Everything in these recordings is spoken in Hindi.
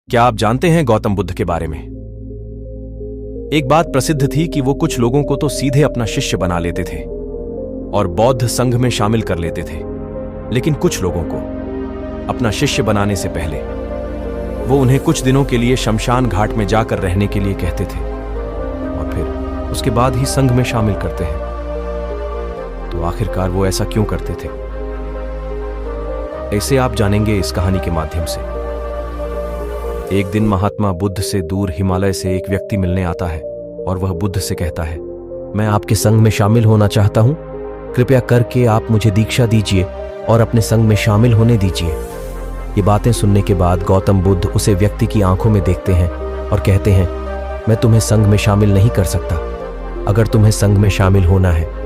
क्या आप जानते हैं गौतम बुद्ध के बारे में? एक बात प्रसिद्ध थी कि वो कुछ लोगों को तो सीधे अपना शिष्य बना लेते थे और बौद्ध संघ में शामिल कर लेते थे, लेकिन कुछ लोगों को अपना शिष्य बनाने से पहले वो उन्हें कुछ दिनों के लिए शमशान घाट में जाकर रहने के लिए कहते थे और फिर उसके बाद ही संघ में शामिल करते हैं। तो आखिरकार वो ऐसा क्यों करते थे? ऐसे आप जानेंगे इस कहानी के माध्यम से। एक दिन महात्मा बुद्ध से दूर हिमालय से एक व्यक्ति मिलने आता है और वह बुद्ध से कहता है, मैं आपके संघ में शामिल होना चाहता हूं, कृपया करके आप मुझे दीक्षा दीजिए और अपने संघ में शामिल होने दीजिए। ये बातें सुनने के बाद गौतम बुद्ध उसे व्यक्ति की आंखों में देखते हैं और कहते हैं, मैं तुम्हें संघ में शामिल नहीं कर सकता। अगर तुम्हें संघ में शामिल होना है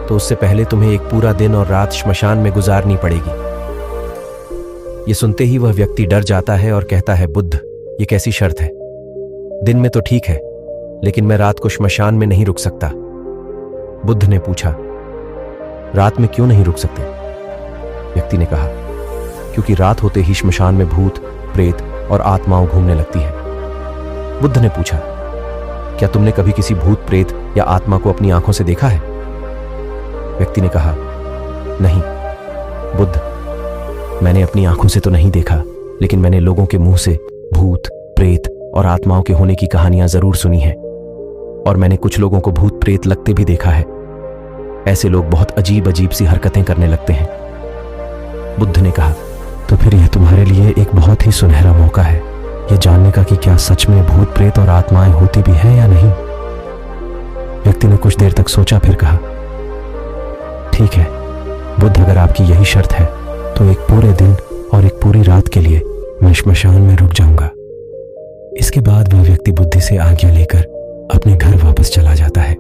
तो उससे पहले तुम्हें एक पूरा दिन और रात श्मशान में गुजारनी पड़ेगी। ये सुनते ही वह व्यक्ति डर जाता है और कहता है, बुद्ध, ये कैसी शर्त है? दिन में तो ठीक है, लेकिन मैं रात को श्मशान में नहीं रुक सकता। बुद्ध ने पूछा, रात में क्यों नहीं रुक सकते? व्यक्ति ने कहा, क्योंकि रात होते ही श्मशान में भूत, प्रेत और आत्माओं घूमने लगती है। बुद्ध ने पूछा, क्या तुमने कभी किसी भूत, प्रेत या आत्मा को अपनी आंखों से देखा है? व्यक्ति ने कहा, नहीं बुद्ध, मैंने अपनी आंखों से तो नहीं देखा, लेकिन मैंने लोगों के मुंह से भूत, प्रेत और आत्माओं के होने की कहानियां जरूर सुनी है और मैंने कुछ लोगों को भूत प्रेत लगते भी देखा है। ऐसे लोग बहुत अजीब अजीब सी हरकतें करने लगते हैं। बुद्ध ने कहा, तो फिर यह तुम्हारे लिए एक बहुत ही सुनहरा मौका है यह जानने का कि क्या सच में भूत, प्रेत और आत्माएं होती भी हैं या नहीं। व्यक्ति ने कुछ देर तक सोचा, फिर कहा, ठीक है बुद्ध, अगर आपकी यही शर्त है तो एक पूरे दिन और एक पूरी रात के लिए मैं श्मशान में रुक जाऊंगा। इसके बाद वह व्यक्ति बुद्धि से आज्ञा लेकर अपने घर वापस चला जाता है।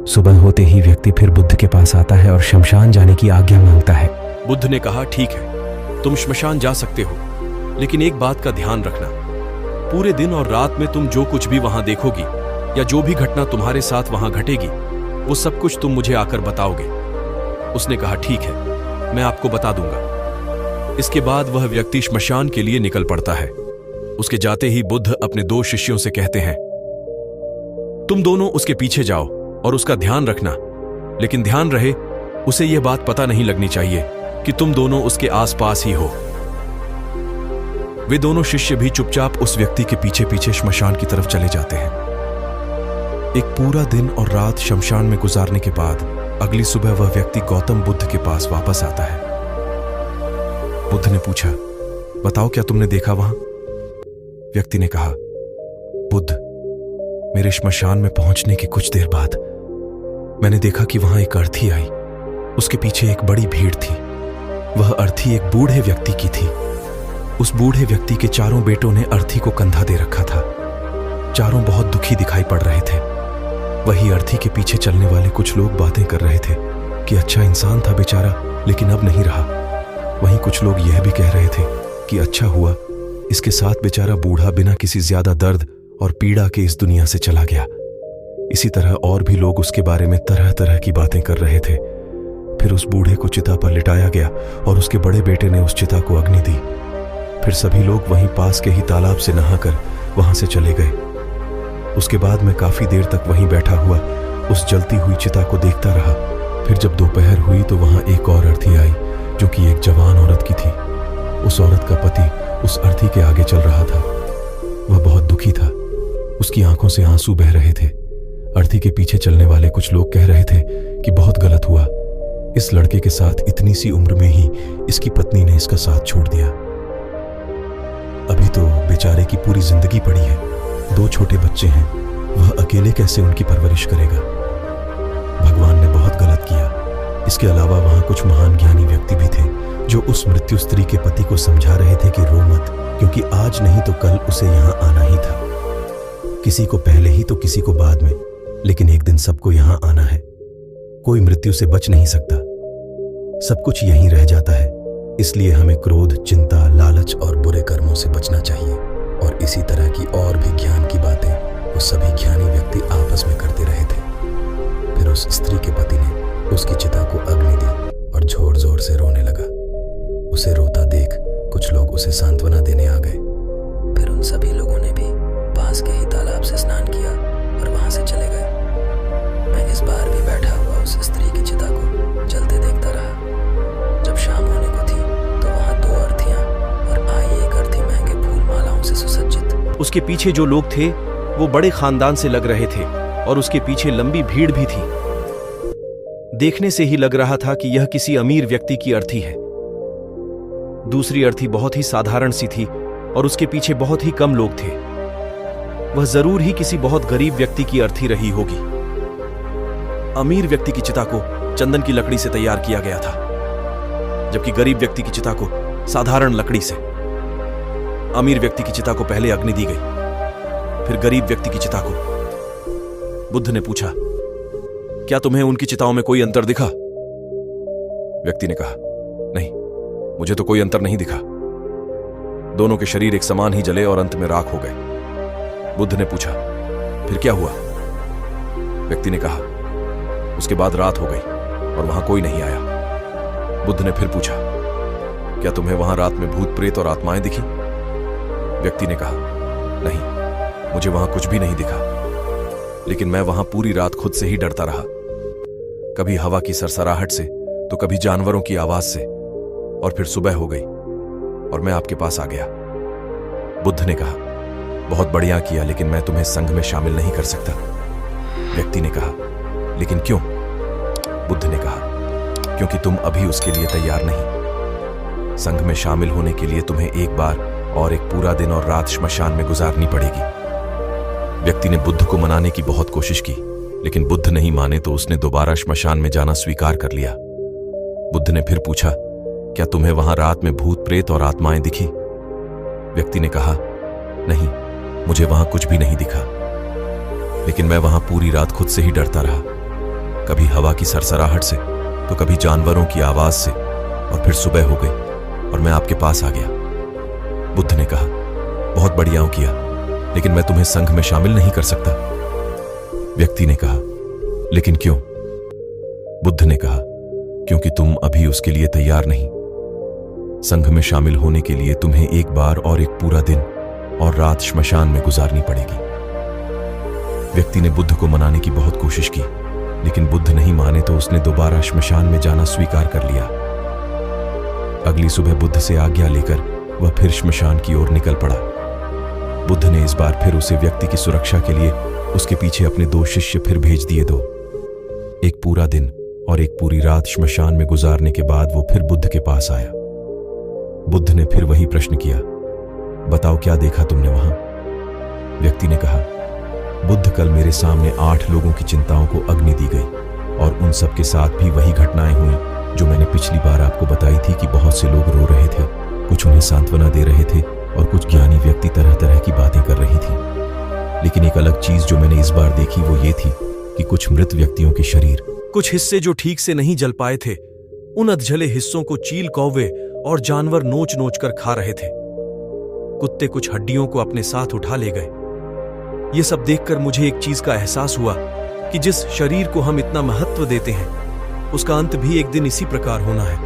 सुबह होते ही व्यक्ति फिर बुद्ध के पास आता है और शमशान जाने की आज्ञा मांगता है। बुद्ध ने कहा, ठीक है, तुम श्मशान जा सकते हो, लेकिन एक बात का ध्यान रखना, पूरे दिन और रात में तुम जो कुछ भी वहां देखोगी या जो भी घटना तुम्हारे साथ वहां घटेगी वो सब कुछ तुम मुझे आकर बताओगे। उसने कहा, ठीक है, मैं आपको बता दूंगा। इसके बाद वह व्यक्ति श्मशान के लिए निकल पड़ता है। उसके जाते ही बुद्ध अपने दो शिष्यों से कहते हैं, तुम दोनों उसके पीछे जाओ और उसका ध्यान रखना, लेकिन ध्यान रहे उसे यह बात पता नहीं लगनी चाहिए कि तुम दोनों उसके आसपास ही हो। वे दोनों शिष्य भी चुपचाप उस व्यक्ति के पीछे पीछे श्मशान की तरफ चले जाते हैं। एक पूरा दिन और रात शमशान में गुजारने के बाद अगली सुबह वह व्यक्ति गौतम बुद्ध के पास वापस आता है। बुद्ध ने पूछा, बताओ क्या तुमने देखा वहां? व्यक्ति ने कहा, बुद्ध, मेरे श्मशान में पहुंचने के कुछ देर बाद मैंने देखा कि वहां एक अर्थी आई। उसके पीछे एक बड़ी भीड़ थी। वह अर्थी एक बूढ़े व्यक्ति की थी। उस बूढ़े व्यक्ति के चारों बेटों ने अर्थी को कंधा दे रखा था। चारों बहुत दुखी दिखाई पड़ रहे थे। वही अर्थी के पीछे चलने वाले कुछ लोग बातें कर रहे थे कि अच्छा इंसान था बेचारा, लेकिन अब नहीं रहा। वहीं कुछ लोग यह भी कह रहे थे कि अच्छा हुआ इसके साथ बेचारा बूढ़ा बिना किसी ज्यादा दर्द और पीड़ा के इस दुनिया से चला गया। इसी तरह और भी लोग उसके बारे में तरह तरह की बातें कर रहे थे। फिर उस बूढ़े को चिता पर लिटाया गया और उसके बड़े बेटे ने उस चिता को अग्नि दी। फिर सभी लोग वहीं पास के ही तालाब से नहाकर वहां से चले गए। उसके बाद मैं काफी देर तक वहीं बैठा हुआ उस जलती हुई चिता को देखता रहा। फिर जब दोपहर हुई तो वहां एक और अर्थी आई जो कि एक जवान औरत की थी। उस औरत का पति उस अर्थी के आगे चल रहा था। वह बहुत दुखी था। उसकी आंखों से आंसू बह रहे थे। अर्थी के पीछे चलने वाले कुछ लोग कह रहे थे कि बहुत गलत हुआ, इस लड़के के साथ इतनी सी उम्र में ही इसकी पत्नी ने इसका साथ छोड़ दिया। अभी तो बेचारे की पूरी जिंदगी पड़ी है। 2 छोटे बच्चे हैं, वह अकेले कैसे उनकी परवरिश करेगा? भगवान ने बहुत गलत किया। इसके अलावा वहां कुछ महान ज्ञानी व्यक्ति भी थे जो उस मृत्यु स्त्री के पति को समझा रहे थे कि रो मत, क्योंकि आज नहीं तो कल उसे यहां आना ही था। किसी को पहले ही तो किसी को बाद में, लेकिन एक दिन सबको यहां आना है। कोई मृत्यु से बच नहीं सकता, सब कुछ यहीं रह जाता है। इसलिए हमें क्रोध, चिंता, लालच और बुरे कर्मों से बचना चाहिए। और इसी तरह की और भी ज्ञान की बातें वो सभी ज्ञानी व्यक्ति आपस में करते रहे थे। फिर उस स्त्री के पति ने उसकी चिता को अग्नि दी और जोर जोर से रोने लगा। उसे रोता देख कुछ लोग उसे सांत्वना देने आ गए। फिर उसके पीछे जो लोग थे वो बड़े खानदान से लग रहे थे और उसके पीछे लंबी भीड़ भी थी। देखने से ही लग रहा था कि यह किसी अमीर व्यक्ति की अर्थी है। दूसरी अर्थी बहुत ही साधारण सी थी और उसके पीछे बहुत ही कम लोग थे। वह जरूर ही किसी बहुत गरीब व्यक्ति की अर्थी रही होगी। अमीर व्यक्ति की चिता को चंदन की लकड़ी से तैयार किया गया था, जबकि गरीब व्यक्ति की चिता को साधारण लकड़ी से। अमीर व्यक्ति की चिता को पहले अग्नि दी गई, फिर गरीब व्यक्ति की चिता को। बुद्ध ने पूछा, क्या तुम्हें उनकी चिताओं में कोई अंतर दिखा? व्यक्ति ने कहा, नहीं, मुझे तो कोई अंतर नहीं दिखा। दोनों के शरीर एक समान ही जले और अंत में राख हो गए। बुद्ध ने पूछा, फिर क्या हुआ? व्यक्ति ने कहा, उसके बाद रात हो गई और वहां कोई नहीं आया। बुद्ध ने फिर पूछा, क्या तुम्हें वहां रात में भूत प्रेत और आत्माएं दिखी? व्यक्ति ने कहा, नहीं, मुझे वहां कुछ भी नहीं दिखा, लेकिन मैं वहां पूरी रात खुद से ही डरता रहा, कभी हवा की सरसराहट से तो कभी जानवरों की आवाज से, और फिर सुबह हो गई और मैं आपके पास आ गया। बुद्ध ने कहा, बहुत बढ़िया किया, लेकिन मैं तुम्हें संघ में शामिल नहीं कर सकता। व्यक्ति ने कहा, लेकिन क्यों? बुद्ध ने कहा, क्योंकि तुम अभी उसके लिए तैयार नहीं। संघ में शामिल होने के लिए तुम्हें एक बार और एक पूरा दिन और रात श्मशान में गुजारनी पड़ेगी। व्यक्ति ने बुद्ध को मनाने की बहुत कोशिश की, लेकिन बुद्ध नहीं माने तो उसने दोबारा श्मशान में जाना स्वीकार कर लिया। बुद्ध ने फिर पूछा, क्या तुम्हें वहां रात में भूत प्रेत और आत्माएं दिखी? व्यक्ति ने कहा, नहीं, मुझे वहां कुछ भी नहीं दिखा, लेकिन मैं वहां पूरी रात खुद से ही डरता रहा, कभी हवा की सरसराहट से तो कभी जानवरों की आवाज से, और फिर सुबह हो गई और मैं आपके पास आ गया। बुद्ध ने कहा, बहुत बढ़िया किया, लेकिन मैं तुम्हें संघ में शामिल नहीं कर सकता। व्यक्ति ने कहा, लेकिन क्यों? बुद्ध ने कहा, क्योंकि तुम अभी उसके लिए तैयार नहीं। संघ में शामिल होने के लिए तुम्हें एक बार और एक पूरा दिन और रात श्मशान में गुजारनी पड़ेगी। व्यक्ति ने बुद्ध को मनाने की बहुत कोशिश की, लेकिन बुद्ध नहीं माने तो उसने दोबारा श्मशान में जाना स्वीकार कर लिया। अगली सुबह बुद्ध से आज्ञा लेकर वह फिर श्मशान की ओर निकल पड़ा। बुद्ध ने इस बार फिर उसे व्यक्ति की सुरक्षा के लिए उसके पीछे अपने 2 शिष्य फिर भेज दिए। एक पूरा दिन और एक पूरी रात श्मशान में गुजारने के बाद वो फिर बुद्ध के पास आया। बुद्ध ने फिर वही प्रश्न किया, बताओ क्या देखा तुमने वहां? व्यक्ति ने कहा, बुद्ध, कल मेरे सामने 8 लोगों की चिंताओं को अग्नि दी गई और उन सब के साथ भी वही घटनाएं हुई जो मैंने पिछली बार आपको बताई थी कि बहुत से लोग रो रहे थे, कुछ उन्हें सांत्वना दे रहे थे और कुछ ज्ञानी व्यक्ति तरह तरह की बातें कर रही थी। लेकिन एक अलग चीज जो मैंने इस बार देखी वो ये थी कि कुछ मृत व्यक्तियों के शरीर, कुछ हिस्से जो ठीक से नहीं जल पाए थे, उन अधजले हिस्सों को चील, कौवे और जानवर नोच नोच कर खा रहे थे। कुत्ते कुछ हड्डियों को अपने साथ उठा ले गए। ये सब देखकर मुझे एक चीज का एहसास हुआ कि जिस शरीर को हम इतना महत्व देते हैं उसका अंत भी एक दिन इसी प्रकार होना है।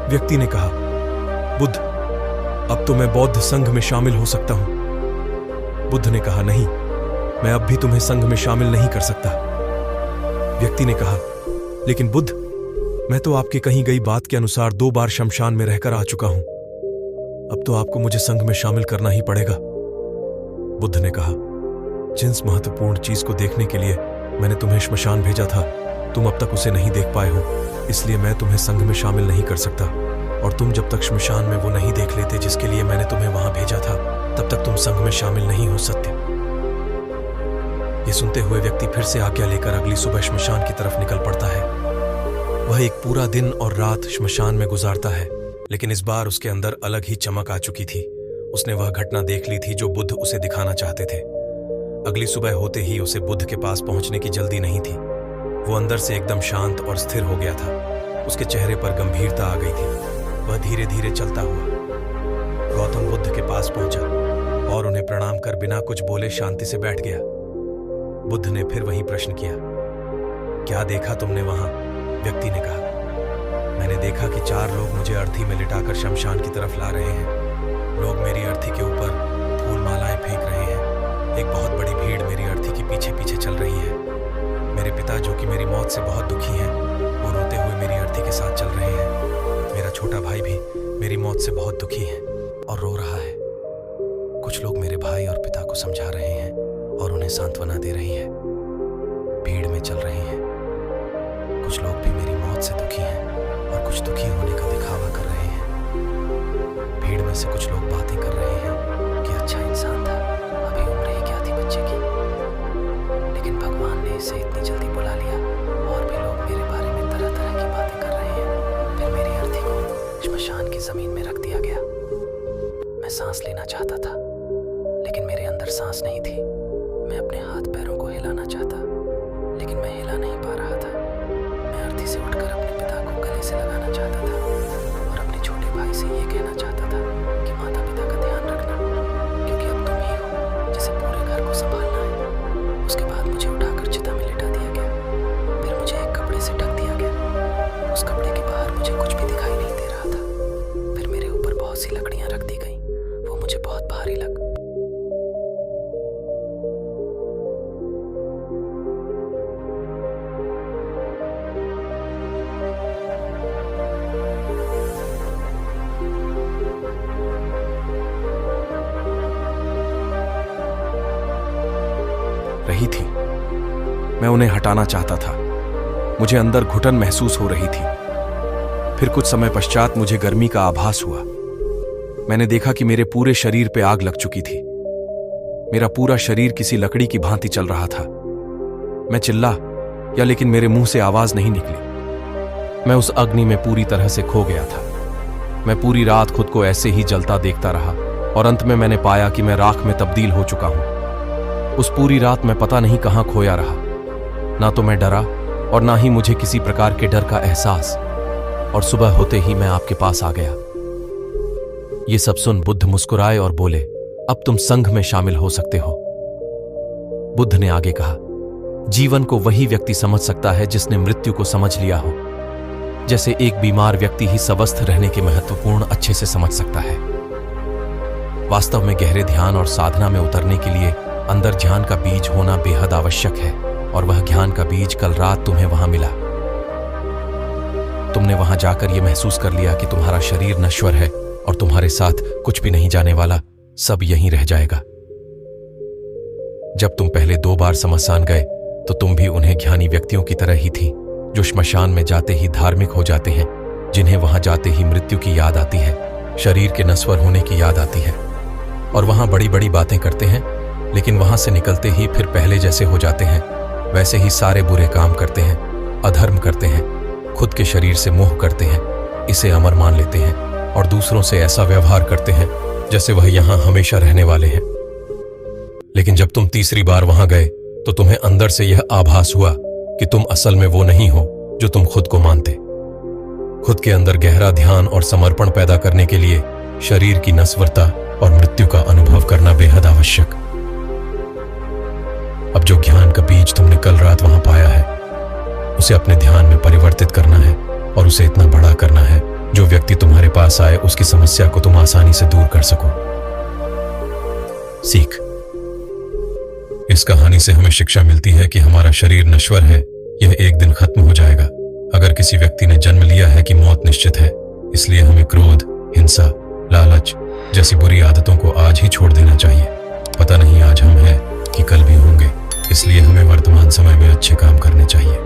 व्यक्ति ने कहा, बुद्ध, अब तो मैं बौद्ध संघ में शामिल हो सकता हूं। बुद्ध ने कहा, नहीं, मैं अब भी तुम्हें संघ में शामिल नहीं कर सकता। व्यक्ति ने कहा, लेकिन बुद्ध, मैं तो आपके कही गई बात के अनुसार 2 बार शमशान में रहकर आ चुका हूं, अब तो आपको मुझे संघ में शामिल करना ही पड़ेगा। बुद्ध ने कहा, जिस महत्वपूर्ण चीज को देखने के लिए मैंने तुम्हें श्मशान भेजा था, तुम अब तक उसे नहीं देख पाए हो, इसलिए मैं तुम्हें संघ में शामिल नहीं कर सकता, और तुम जब तक श्मशान में वो नहीं देख लेते जिसके लिए मैंने तुम्हें वहां भेजा था, तब तक तुम संघ में शामिल नहीं हो सकते। ये सुनते हुए व्यक्ति फिर से आज्ञा लेकर अगली सुबह श्मशान की तरफ निकल पड़ता है। वह एक पूरा दिन और रात श्मशान में गुजारता है, लेकिन इस बार उसके अंदर अलग ही चमक आ चुकी थी। उसने वह घटना देख ली थी जो बुद्ध उसे दिखाना चाहते थे। अगली सुबह होते ही उसे बुद्ध के पास पहुंचने की जल्दी नहीं थी। वो अंदर से एकदम शांत और स्थिर हो गया था। उसके चेहरे पर गंभीरता आ गई थी। वह धीरे धीरे चलता हुआ गौतम बुद्ध के पास पहुंचा और उन्हें प्रणाम कर बिना कुछ बोले शांति से बैठ गया। बुद्ध ने फिर वही प्रश्न किया, क्या देखा तुमने वहां? व्यक्ति ने कहा, मैंने देखा कि 4 लोग मुझे अर्थी में लिटाकर शमशान की तरफ ला रहे हैं। लोग मेरी अर्थी के ऊपर फूल मालाएं फेंक रहे हैं। एक बहुत बड़ी भीड़ मेरी अर्थी के पीछे पीछे चल रही है। मेरे पिता, जो कि मेरी मौत से बहुत दुखी हैं, वो रोते हुए मेरी अर्थी के साथ चल रहे हैं। मेरा छोटा भाई भी मेरी मौत से बहुत दुखी है और रो रहा है। कुछ लोग मेरे भाई और पिता को समझा रहे हैं और उन्हें सांत्वना दे रही है। भीड़ में चल रहे हैं। कुछ लोग भी मेरी मौत से दुखी हैं और कुछ दुखी होने का दिखावा कर रहे हैं। भीड़ में से कुछ लोग बातें कर रहे हैं कि अच्छा इंसान था, अभी उम्र ही क्या थी बच्चे की, लेकिन भगवान ने इसे इतनी जल्दी बुला लिया। और भी लोग मेरे बारे में तरह तरह की बातें कर रहे हैं। फिर मेरी अर्थी को श्मशान की जमीन में रख दिया गया। मैं सांस लेना चाहता था, लेकिन मेरे अंदर सांस नहीं थी। मैं अपने हाथ पैरों को हिलाना चाहता, लेकिन मैं हिला नहीं पा रहा था। मैं अर्थी से उठकर अपने पिता को गले से लगाना चाहता था और अपने छोटे भाई से ये कहना चाहता था कि माता पिता का ध्यान रखना, क्योंकि अब तुम ही हो जिसे पूरे घर को संभालना है। उसके बाद मुझे उठाकर चिता में लिटा दिया गया। फिर मुझे एक कपड़े से ढक दिया गया। उस कपड़े के बाहर मुझे कुछ भी दिखाई नहीं दे रहा था। फिर मेरे ऊपर बहुत सी लकड़ियां रख दी गईं। वो मुझे बहुत भारी लग रही थी। मैं उन्हें हटाना चाहता था। मुझे अंदर घुटन महसूस हो रही थी। फिर कुछ समय पश्चात मुझे गर्मी का आभास हुआ। मैंने देखा कि मेरे पूरे शरीर पे आग लग चुकी थी। मेरा पूरा शरीर किसी लकड़ी की भांति चल रहा था। मैं चिल्ला या लेकिन मेरे मुंह से आवाज नहीं निकली। मैं उस अग्नि में पूरी तरह से खो गया था। मैं पूरी रात खुद को ऐसे ही जलता देखता रहा और अंत में मैंने पाया कि मैं राख में तब्दील हो चुका हूं। उस पूरी रात मैं पता नहीं कहां खोया रहा। ना तो मैं डरा और ना ही मुझे किसी प्रकार के डर का एहसास। और सुबह होते ही मैं आपके पास आ गया। ये सब सुन बुद्ध मुस्कुराए और बोले, अब तुम संघ में शामिल हो सकते हो। बुद्ध ने आगे कहा, जीवन को वही व्यक्ति समझ सकता है जिसने मृत्यु को समझ लिया हो। जैसे एक बीमार व्यक्ति ही स्वस्थ रहने के महत्वपूर्ण अच्छे से समझ सकता है। वास्तव में गहरे ध्यान और साधना में उतरने के लिए अंदर ज्ञान का बीज होना बेहद आवश्यक है, और वह ज्ञान का बीज कल रात तुम्हें वहां मिला। तुमने वहां जाकर यह महसूस कर लिया कि तुम्हारा शरीर नश्वर है और तुम्हारे साथ कुछ भी नहीं जाने वाला, सब यहीं रह जाएगा। जब तुम पहले 2 बार शमशान गए तो तुम भी उन्हें ज्ञानी व्यक्तियों की तरह ही थी, जो श्मशान में जाते ही धार्मिक हो जाते हैं, जिन्हें वहां जाते ही मृत्यु की याद आती है, शरीर के नश्वर होने की याद आती है, और वहां बड़ी बड़ी बातें करते हैं, लेकिन वहां से निकलते ही फिर पहले जैसे हो जाते हैं। वैसे ही सारे बुरे काम करते हैं, अधर्म करते हैं, खुद के शरीर से मोह करते हैं, इसे अमर मान लेते हैं और दूसरों से ऐसा व्यवहार करते हैं जैसे वह यहां हमेशा रहने वाले हैं। लेकिन जब तुम तीसरी बार वहां गए तो तुम्हें अंदर से यह आभास हुआ कि तुम असल में वो नहीं हो जो तुम खुद को मानते। खुद के अंदर गहरा ध्यान और समर्पण पैदा करने के लिए शरीर की नश्वरता और मृत्यु का अनुभव करना बेहद आवश्यक। अब जो ज्ञान का बीज तुमने कल रात वहां पाया है, उसे अपने ध्यान में परिवर्तित करना है और उसे इतना बड़ा करना है जो व्यक्ति तुम्हारे पास आए उसकी समस्या को तुम आसानी से दूर कर सको। सीख। इस कहानी से हमें शिक्षा मिलती है कि हमारा शरीर नश्वर है, यह एक दिन खत्म हो जाएगा। अगर किसी व्यक्ति ने जन्म लिया है कि मौत निश्चित है, इसलिए हमें क्रोध, हिंसा, लालच जैसी बुरी आदतों को आज ही छोड़ देना चाहिए। पता नहीं आज हम हैं कि कल भी होंगे, इसलिए हमें वर्तमान समय में अच्छे काम करने चाहिए।